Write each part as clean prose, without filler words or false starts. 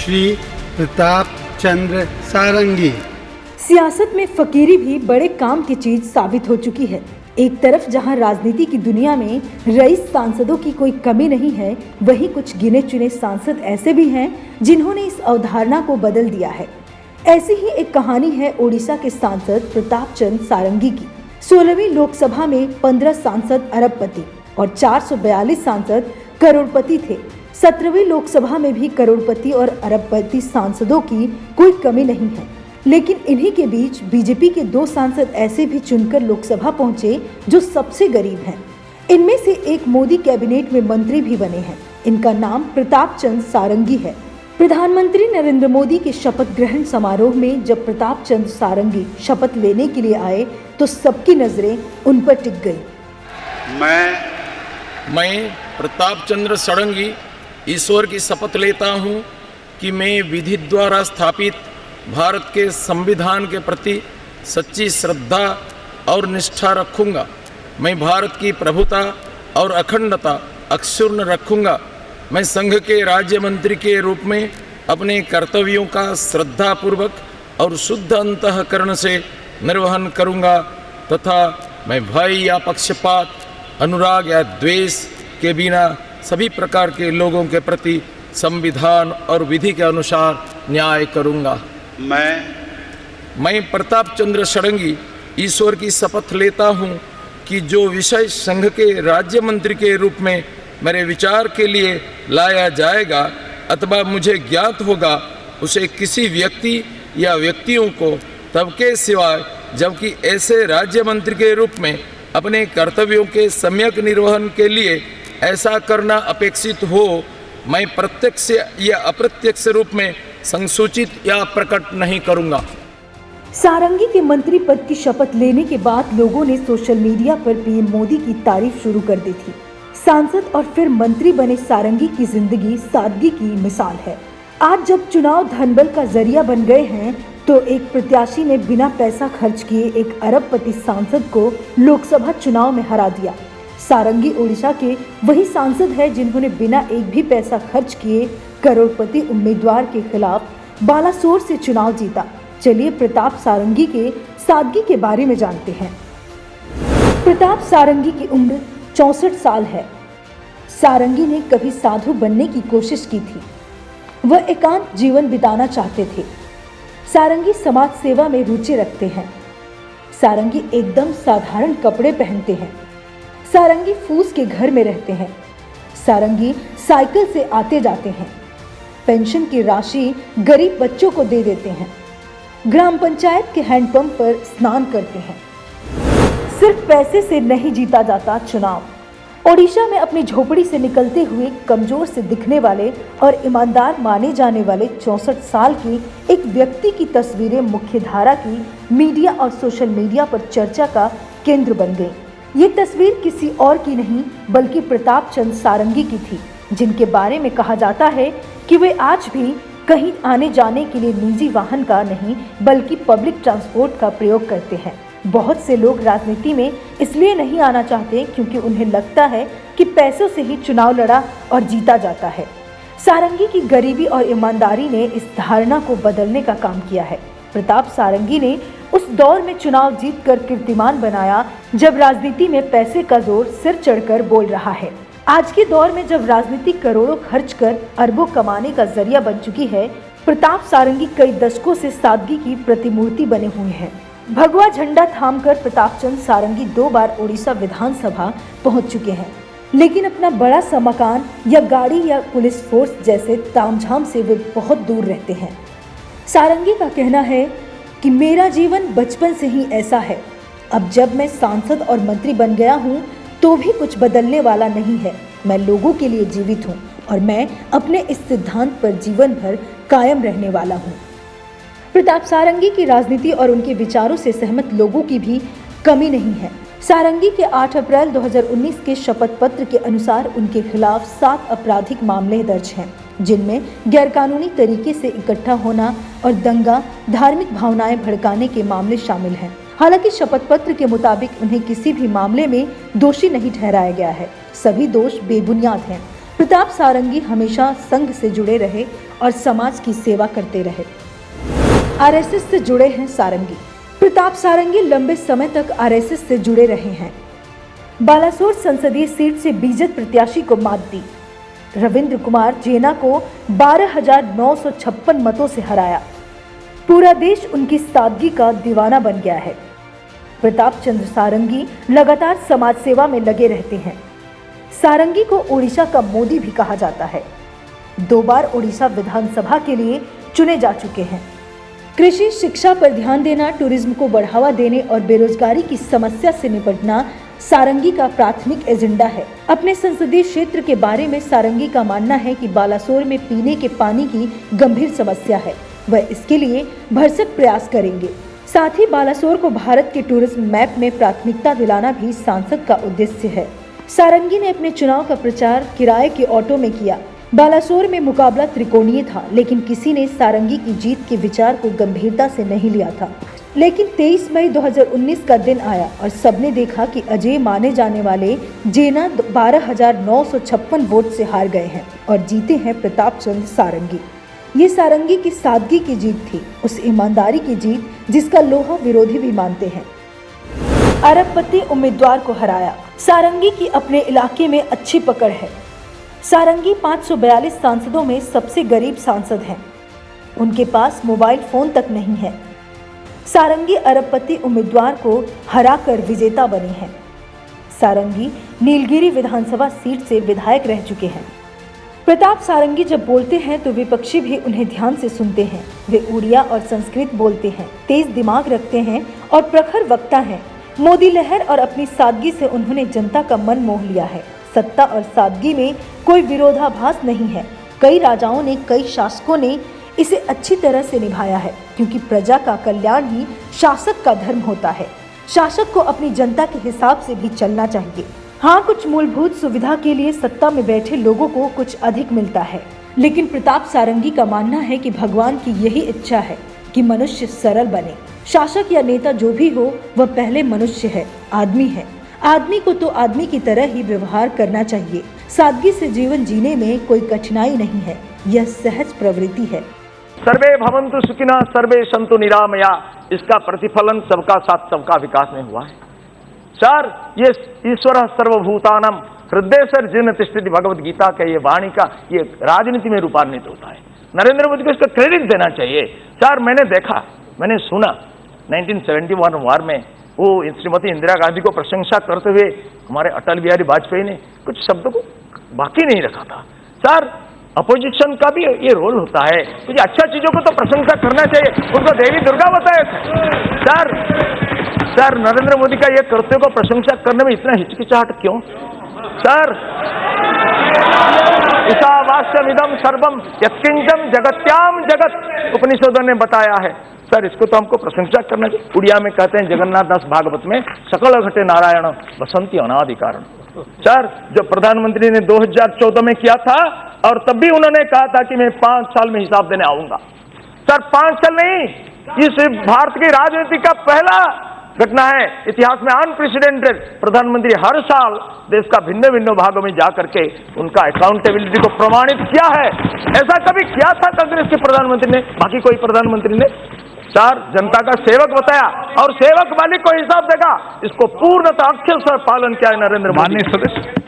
श्री प्रताप चंद्र सारंगी। सियासत में फकीरी भी बड़े काम की चीज साबित हो चुकी है। एक तरफ जहां राजनीति की दुनिया में रईस सांसदों की कोई कमी नहीं है, वहीं कुछ गिने चुने सांसद ऐसे भी हैं जिन्होंने इस अवधारणा को बदल दिया है। ऐसी ही एक कहानी है ओडिशा के सांसद प्रताप चंद्र सारंगी की। 16वीं लोकसभा में 15 सांसद अरबपति और 442 सांसद करोड़पति थे। 17वीं लोकसभा में भी करोड़पति और अरबपति सांसदों की कोई कमी नहीं है, लेकिन इन्हीं के बीच बीजेपी के 2 सांसद ऐसे भी चुनकर लोकसभा पहुंचे जो सबसे गरीब हैं। इनमें से एक मोदी कैबिनेट में मंत्री भी बने हैं। इनका नाम प्रताप चंद्र सारंगी है। प्रधानमंत्री नरेंद्र मोदी के शपथ ग्रहण समारोह में जब प्रताप चंद्र सारंगी शपथ लेने के लिए आए तो सबकी नजरें उन पर टिक गई। मैं प्रताप चंद्र सारंगी ईश्वर की शपथ लेता हूं कि मैं विधि द्वारा स्थापित भारत के संविधान के प्रति सच्ची श्रद्धा और निष्ठा रखूंगा। मैं भारत की प्रभुता और अखंडता अक्षुण्ण रखूंगा। मैं संघ के राज्य मंत्री के रूप में अपने कर्तव्यों का श्रद्धापूर्वक और शुद्ध अंतःकरण से निर्वहन करूंगा तथा मैं भय या पक्षपात, अनुराग या द्वेष के बिना सभी प्रकार के लोगों के प्रति संविधान और विधि के अनुसार न्याय करूंगा। मैं प्रताप चंद्र सारंगी ईश्वर की शपथ लेता हूं कि जो विषय संघ के राज्य मंत्री के रूप में मेरे विचार के लिए लाया जाएगा अथवा मुझे ज्ञात होगा, उसे किसी व्यक्ति या व्यक्तियों को तब के सिवाय जबकि ऐसे राज्य मंत्री के रूप में अपने कर्तव्यों के सम्यक निर्वहन के लिए ऐसा करना अपेक्षित हो, मैं प्रत्यक्ष या अप्रत्यक्ष रूप में संसूचित या प्रकट नहीं करूंगा। सारंगी के मंत्री पद की शपथ लेने के बाद लोगों ने सोशल मीडिया पर पीएम मोदी की तारीफ शुरू कर दी थी। सांसद और फिर मंत्री बने सारंगी की जिंदगी सादगी की मिसाल है। आज जब चुनाव धनबल का जरिया बन गए हैं तो एक प्रत्याशी ने बिना पैसा खर्च किए एक अरबपति सांसद को लोकसभा चुनाव में हरा दिया। सारंगी ओडिशा के वही सांसद है जिन्होंने बिना एक भी पैसा खर्च किए करोड़पति उम्मीदवार के खिलाफ बालासोर से चुनाव जीता। चलिए प्रताप सारंगी के सादगी के बारे में जानते हैं। प्रताप सारंगी की उम्र 64 साल है। सारंगी ने कभी साधु बनने की कोशिश की थी। वह एकांत जीवन बिताना चाहते थे। सारंगी समाज सेवा में रुचि रखते हैं। सारंगी एकदम साधारण कपड़े पहनते हैं। सारंगी फूस के घर में रहते हैं। सारंगी साइकिल से आते जाते हैं। पेंशन की राशि गरीब बच्चों को दे देते हैं। ग्राम पंचायत के हैंडपंप पर स्नान करते हैं। सिर्फ पैसे से नहीं जीता जाता चुनाव। ओडिशा में अपनी झोपड़ी से निकलते हुए कमजोर से दिखने वाले और ईमानदार माने जाने वाले 64 साल की एक व्यक्ति की तस्वीरें मुख्यधारा की मीडिया और सोशल मीडिया पर चर्चा का केंद्र बन गई। ये तस्वीर किसी और की नहीं बल्कि प्रताप चंद्र सारंगी की थी, जिनके बारे में कहा जाता है कि वे आज भी कहीं आने जाने के लिए निजी वाहन का नहीं बल्कि पब्लिक ट्रांसपोर्ट का प्रयोग करते हैं। बहुत से लोग राजनीति में इसलिए नहीं आना चाहते क्योंकि उन्हें लगता है कि पैसों से ही चुनाव लड़ा और जीता जाता है। सारंगी की गरीबी और ईमानदारी ने इस धारणा को बदलने का काम किया है। प्रताप सारंगी ने उस दौर में चुनाव जीतकर कीर्तिमान बनाया जब राजनीति में पैसे का जोर सिर चढ़कर बोल रहा है। आज के दौर में जब राजनीति करोड़ों खर्च कर अरबों कमाने का जरिया बन चुकी है, प्रताप सारंगी कई दशकों से सादगी की प्रतिमूर्ति बने हुए हैं। भगवा झंडा थामकर प्रताप चंद्र सारंगी 2 बार ओडिशा विधानसभा पहुंच चुके हैं, लेकिन अपना बड़ा सा मकान या गाड़ी या पुलिस फोर्स जैसे तामझाम से वे बहुत दूर रहते हैं। सारंगी का कहना है कि मेरा जीवन बचपन से ही ऐसा है। अब जब मैं सांसद और मंत्री बन गया हूँ तो भी कुछ बदलने वाला नहीं है। मैं लोगों के लिए जीवित हूँ और मैं अपने इस सिद्धांत पर जीवन भर कायम रहने वाला हूँ। प्रताप सारंगी की राजनीति और उनके विचारों से सहमत लोगों की भी कमी नहीं है। सारंगी के 8 अप्रैल 2019 के शपथ पत्र के अनुसार उनके खिलाफ 7 आपराधिक मामले दर्ज हैं, जिनमें गैरकानूनी तरीके से इकट्ठा होना और दंगा, धार्मिक भावनाएं भड़काने के मामले शामिल हैं। हालांकि शपथ पत्र के मुताबिक उन्हें किसी भी मामले में दोषी नहीं ठहराया गया है। सभी दोष बेबुनियाद हैं। प्रताप सारंगी हमेशा संघ से जुड़े रहे और समाज की सेवा करते रहे। आरएसएस से जुड़े हैं सारंगी। प्रताप सारंगी लंबे समय तक आरएसएस से जुड़े रहे हैं। बालासोर संसदीय सीट से बीजेपी प्रत्याशी को मात दी। रविंद्र कुमार जेना को 12,956 मतों से हराया। पूरा देश उनकी सादगी का दीवाना बन गया है। प्रताप चंद्र सारंगी लगातार समाज सेवा में लगे रहते हैं। सारंगी को ओडिशा का मोदी भी कहा जाता है। 2 बार ओडिशा विधानसभा के लिए चुने जा चुके हैं। कृषि शिक्षा पर ध्यान देना, टूरिज्म को बढ़ावा देने और बेरोजगारी की समस्या से निपटना सारंगी का प्राथमिक एजेंडा है। अपने संसदीय क्षेत्र के बारे में सारंगी का मानना है कि बालासोर में पीने के पानी की गंभीर समस्या है। वह इसके लिए भरसक प्रयास करेंगे। साथ ही बालासोर को भारत के टूरिज्म मैप में प्राथमिकता दिलाना भी सांसद का उद्देश्य है। सारंगी ने अपने चुनाव का प्रचार किराए के ऑटो में किया। बालासोर में मुकाबला त्रिकोणीय था, लेकिन किसी ने सारंगी की जीत के विचार को गंभीरता से नहीं लिया था। लेकिन 23 मई 2019 का दिन आया और सबने देखा कि अजय माने जाने वाले जेना 12,956 वोट से हार गए हैं और जीते हैं प्रताप चंद्र सारंगी। ये सारंगी की सादगी की जीत थी, उस ईमानदारी की जीत जिसका लोहा विरोधी भी मानते हैं। अरबपति उम्मीदवार को हराया। सारंगी की अपने इलाके में अच्छी पकड़ है। सारंगी 542 सांसदों में सबसे गरीब सांसद हैं। उनके पास मोबाइल फोन तक नहीं है। सारंगी अरबपति उम्मीदवार को हराकर विजेता बने हैं। सारंगी नीलगिरी विधानसभा सीट से विधायक रह चुके हैं। प्रताप सारंगी जब बोलते हैं तो विपक्षी भी उन्हें ध्यान से सुनते हैं। वे उड़िया और संस्कृत बोलते हैं, तेज दिमाग रखते हैं और प्रखर वक्ता हैं। मोदी लहर और अपनी सादगी से उन्होंने जनता का मन मोह लिया है। सत्ता और सादगी में कोई विरोधाभास नहीं है। कई राजाओं ने, कई शासकों ने इसे अच्छी तरह से निभाया है, क्योंकि प्रजा का कल्याण ही शासक का धर्म होता है। शासक को अपनी जनता के हिसाब से भी चलना चाहिए। हाँ, कुछ मूलभूत सुविधा के लिए सत्ता में बैठे लोगों को कुछ अधिक मिलता है, लेकिन प्रताप सारंगी का मानना है कि भगवान की यही इच्छा है कि मनुष्य सरल बने। शासक या नेता जो भी हो, वह पहले मनुष्य है, आदमी है। आदमी को तो आदमी की तरह ही व्यवहार करना चाहिए। सादगी से जीवन जीने में कोई कठिनाई नहीं है, यह सहज प्रवृत्ति है। सर्वे भवन्तु सुखिनः सर्वे सन्तु निरामया, इसका प्रतिफलन सबका साथ सबका विकास में हुआ है। 4, ये ईश्वर सर्वभूतानां हृदयेश्वर जिन तिष्ठति, भगवद गीता का ये वाणी का ये राजनीति में रूपांतरित होता है। नरेंद्र मोदी को इसका क्रेडिट देना चाहिए। 4, मैंने देखा, मैंने सुना 1971 वार में वो श्रीमती इंदिरा गांधी को प्रशंसा करते हुए हमारे अटल बिहारी वाजपेयी ने कुछ शब्दों को बाकी नहीं रखा था। 4, अपोजिशन का भी ये रोल होता है, कुछ अच्छा चीजों को तो प्रशंसा करना चाहिए। उनको देवी दुर्गा बताया। 4, नरेंद्र मोदी का ये कर्तव्य को प्रशंसा करने में इतना हिचकिचाहट क्यों? 4, ईशावास्यमिदं सर्वम यत्किंचन जगत्याम जगत उपनिषदों ने बताया है। सर, इसको तो हमको प्रशंसा करना चाहिए। उड़िया में कहते हैं जगन्नाथ दास भागवत में, सकल घटे नारायण बसंती अनादि कारण। 4, जो प्रधानमंत्री ने 2014 में किया था और तब भी उन्होंने कहा था कि मैं 5 साल में हिसाब देने आऊंगा। सर, 5 साल नहीं, ये भारत की राजनीति का पहला घटना है, इतिहास में अनप्रेसिडेंटेड। प्रधानमंत्री हर साल देश का भिन्न भिन्न भागों में जाकर के उनका अकाउंटेबिलिटी को प्रमाणित किया है। ऐसा कभी किया था कांग्रेस के प्रधानमंत्री ने, बाकी कोई प्रधानमंत्री ने? 4, जनता का सेवक बताया और सेवक मालिक को हिसाब देगा। इसको पूर्णतः अक्षर से पालन किया है नरेंद्र मोदी।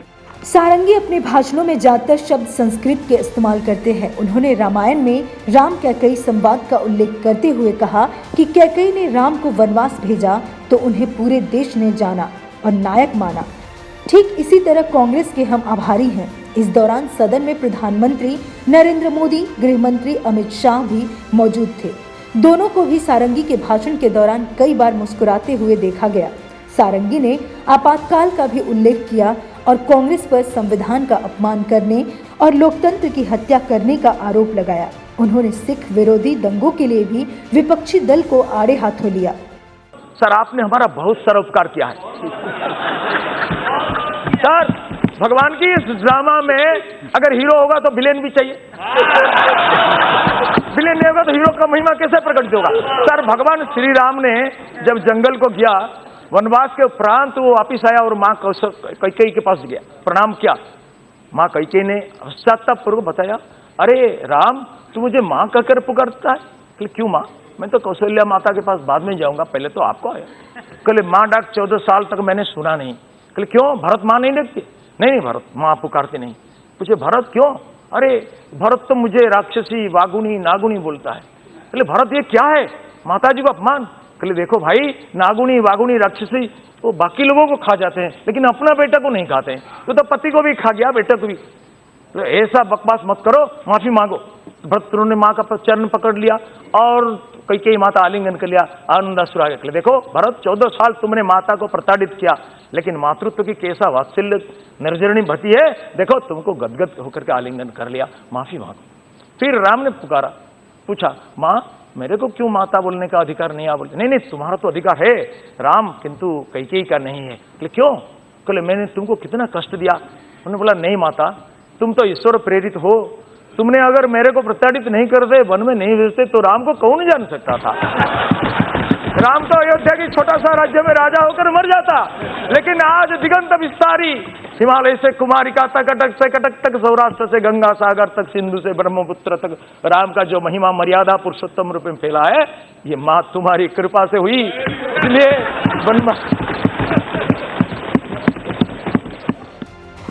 सारंगी अपने भाषणों में ज्यादातर शब्द संस्कृत के इस्तेमाल करते हैं। उन्होंने रामायण में राम कैकेयी संवाद का उल्लेख करते हुए कहा कि कैकेयी ने राम को वनवास भेजा तो उन्हें पूरे देश ने जाना और नायक माना। ठीक इसी तरह कांग्रेस के हम आभारी हैं। इस दौरान सदन में प्रधानमंत्री नरेंद्र मोदी, गृह मंत्री अमित शाह भी मौजूद थे। दोनों को भी सारंगी के भाषण के दौरान कई बार मुस्कुराते हुए देखा गया। सारंगी ने आपातकाल का भी उल्लेख किया और कांग्रेस पर संविधान का अपमान करने और लोकतंत्र की हत्या करने का आरोप लगाया। उन्होंने सिख विरोधी दंगों के लिए भी विपक्षी दल को आड़े हाथों लिया। सर, आपने हमारा बहुत सारा उपकार किया है। सर, भगवान की इस ड्रामा में अगर हीरो होगा तो विलेन भी चाहिए, विलेन नहीं होगा तो हीरो का महिमा कैसे प्रकट होगा? सर, भगवान श्री राम ने जब जंगल को गया, वनवास के उपरांत वो वापिस आया और माँ कैकेयी के पास गया, प्रणाम किया। माँ कैकेयी ने पश्चाताप पूर्वक बताया, अरे राम तू मुझे माँ कहकर पुकारता है? कहले क्यों माँ, मैं तो कौशल्या माता के पास बाद में जाऊंगा, पहले तो आपको आया। कहले माँ डाक 14 साल तक मैंने सुना नहीं। कहले क्यों, भरत माँ नहीं देखती? नहीं भरत माँ पुकारती नहीं। पूछे भरत क्यों? अरे भरत तो मुझे राक्षसी वागुनी नागुनी बोलता है। कहले भरत ये क्या है, माता जी को अपमान। कहले देखो भाई, नागुनी वागुनी राक्षसी वो बाकी लोगों को खा जाते हैं, लेकिन अपना बेटा को नहीं खाते हैं। तो पति को भी खा गया, बेटा को भी। तो ऐसा बकवास मत करो, माफी मांगो। भरत ने माँ का चरण पकड़ लिया और कैकेयी माता आलिंगन कर लिया, आनंदाश्रु आ गए। देखो भरत 14 साल तुमने माता को प्रताड़ित किया, लेकिन मातृत्व की कैसा वात्सल्य निर्जरणी भती है, देखो तुमको गदगद होकर के आलिंगन कर लिया, माफी मांगो। फिर राम ने पुकारा, पूछा माँ मेरे को क्यों माता बोलने का अधिकार नहीं? आप बोलते नहीं तुम्हारा तो अधिकार है राम, किंतु कैकेयी का नहीं है। बोले क्यों? बोले मैंने तुमको कितना कष्ट दिया? उन्होंने बोला नहीं माता, तुम तो ईश्वर प्रेरित हो, तुमने अगर मेरे को प्रताड़ित नहीं करते, वन में नहीं भेजते, तो राम को कौन जान सकता था? राम तो अयोध्या की छोटा सा राज्य में राजा होकर मर जाता, लेकिन आज दिगंत विस्तारी, हिमालय से कुमारिका तक, अटक से कटक तक, सौराष्ट्र से गंगा सागर तक, सिंधु से ब्रह्मपुत्र तक राम का जो महिमा मर्यादा पुरुषोत्तम रूप में फैला है, ये माँ तुम्हारी कृपा से हुई। इसलिए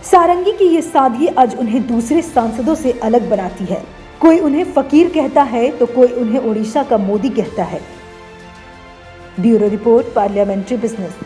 सारंगी की ये सादगी आज उन्हें दूसरे सांसदों से अलग बनाती है। कोई उन्हें फकीर कहता है तो कोई उन्हें ओडिशा का मोदी कहता है। Bureau report, parliamentary business.